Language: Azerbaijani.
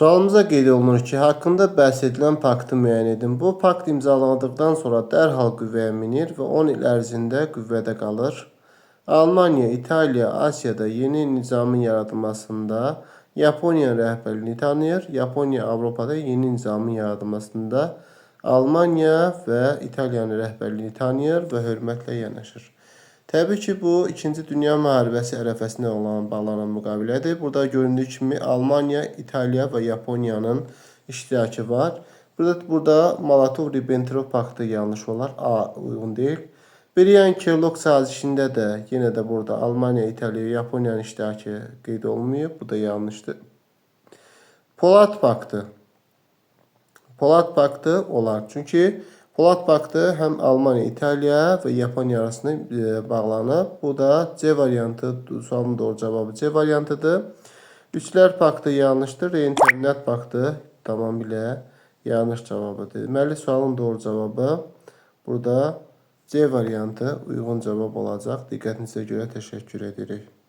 Sualımıza qeyd olunur ki, haqqında bəhs edilən paktı müəyyən edin. Bu pakt imzalandıqdan sonra dərhal qüvvəyə minir və 10 il ərzində qüvvədə qalır. Almanya, İtaliya, Asiyada yeni nizamın yaradılmasında Yaponiyanın rəhbərliyini tanıyır. Yaponiya Avropada yeni nizamın yaradılmasında Almanya və İtaliyanın rəhbərliyini tanıyır və hörmətlə yanaşır. Təbii ki, bu 2-ci Dünya müharibəsi ərəfəsində olan bağlanan müqavilədir. Burada göründüyü kimi Almanya, İtaliya və Yaponiyanın iştirakı var. Burada Molotov-Ribbentrop paktı yanlış olar. A uyğun deyil. Briand-Kerloq sazişində də yenə də burada Almanya, İtaliya, Yaponiyanın iştirakı qeyd olunmayıb. Bu da yanlışdır. Polad paktı. Polad paktı olar. Çünki Polad paktı həm Almanya, İtaliya və Yaponiya arasında bağlanıb. Bu da C variantı, sualın doğru cavabı C variantıdır. Üçlər paktı yanlışdır. Reinternet paktı tamamilə yanlış cavabıdır. Deməli, sualın doğru cavabı burada C variantı uyğun cavab olacaq. Diqqətinizə görə təşəkkür edirik.